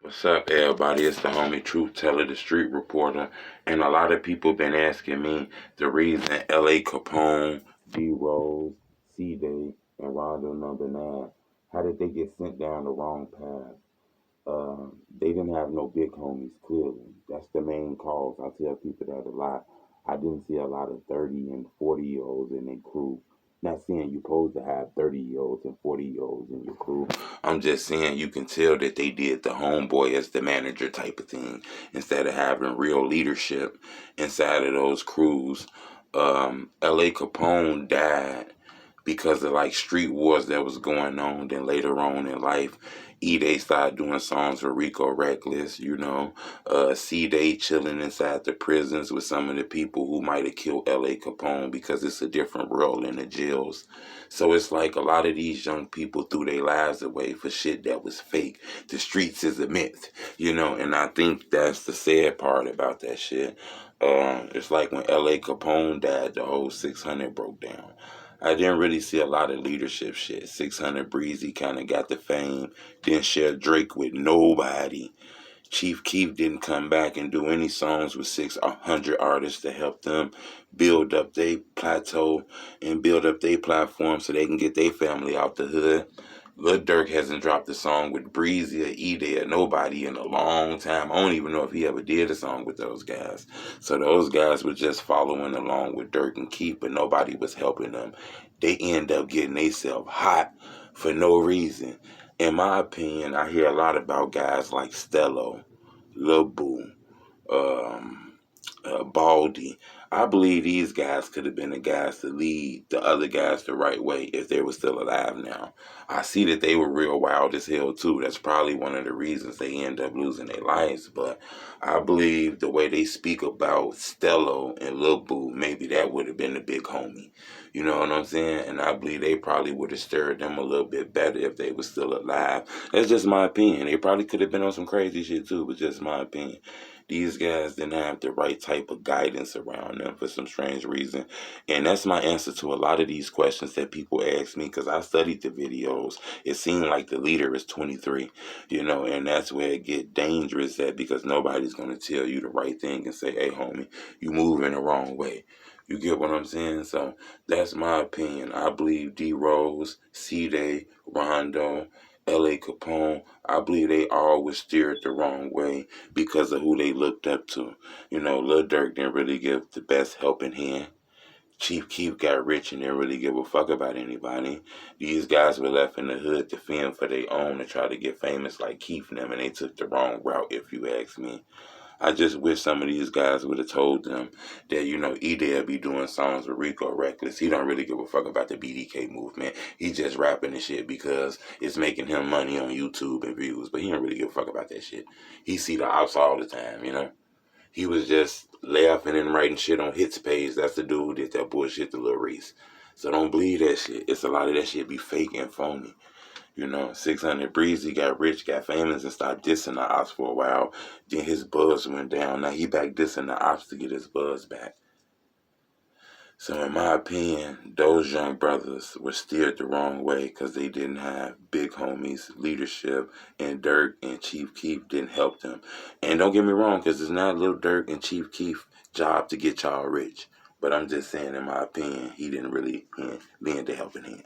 What's up, everybody? It's the homie Truth Teller, the street reporter, and a lot of people been asking me the reason LACaponone, Drose, Cdai, and Rondonumbanine, how did they get sent down the wrong path? They didn't have no big homies, clearly. That's the main cause. I tell people that a lot. I didn't see a lot of 30 and 40-year-olds in their crew. Not saying you're supposed to have 30-year-olds and 40-year-olds in your crew. I'm just saying you can tell that they did the homeboy as the manager type of thing instead of having real leadership inside of those crews. LACaponone died because of like street wars that was going on. Then later on in life, Cdai started doing songs with Rico Reckless, Cdai chilling inside the prisons with some of the people who might have killed LACaponone because it's a different world in the jails. So it's like a lot of these young people threw their lives away for shit that was fake. The streets is a myth, and I think that's the sad part about that shit. It's like when LACaponone died, the whole 600 broke down. I didn't really see a lot of leadership shit. 600 Breezy kind of got the fame. Didn't share Drake with nobody. Chief Keef didn't come back and do any songs with 600 artists to help them build up their plateau and build up their platform so they can get their family out the hood. Lil Durk hasn't dropped a song with Breezy or Cdai or nobody in a long time. I don't even know if he ever did a song with those guys. So those guys were just following along with Durk and Keith, but nobody was helping them. They end up getting themselves hot for no reason. In my opinion, I hear a lot about guys like Stello, Lil Boo, Baldy. I believe these guys could have been the guys to lead the other guys the right way if they were still alive now. I see that they were real wild as hell too. That's probably one of the reasons they end up losing their lives. But I believe the way they speak about Stello and Lil Boo, maybe that would have been the big homie. You know what I'm saying? And I believe they probably would have stirred them a little bit better if they were still alive. That's just my opinion. They probably could have been on some crazy shit too, but just my opinion. These guys didn't have the right type of guidance around them for some strange reason. And that's my answer to a lot of these questions that people ask me because I studied the videos. It seemed like the leader is 23, and that's where it get dangerous at because nobody's going to tell you the right thing and say, hey, homie, you moving the wrong way. You get what I'm saying? So that's my opinion. I believe D-Rose, Cdai, Rondo, LACaponone, I believe they all were steered the wrong way because of who they looked up to. Lil Durk didn't really give the best helping hand. Chief Keef got rich and didn't really give a fuck about anybody. These guys were left in the hood to fend for their own and try to get famous like Keef and them, and they took the wrong route, if you ask me. I just wish some of these guys would have told them that, Cdai be doing songs with Rico Reckless. He don't really give a fuck about the BDK movement. He just rapping and shit because it's making him money on YouTube and views, but he don't really give a fuck about that shit. He see the ops all the time, He was just laughing and writing shit on Hits page. That's the dude who did that bullshit to Lil Reese. So don't believe that shit. It's a lot of that shit be fake and phony. 600 Breezy got rich, got famous, and started dissing the ops for a while. Then his buzz went down. Now he back dissing the ops to get his buzz back. So in my opinion, those young brothers were steered the wrong way because they didn't have big homies, leadership, and Durk and Chief Keef didn't help them. And don't get me wrong, because it's not Lil Durk and Chief Keef's job to get y'all rich. But I'm just saying, in my opinion, he didn't really lend a helping hand.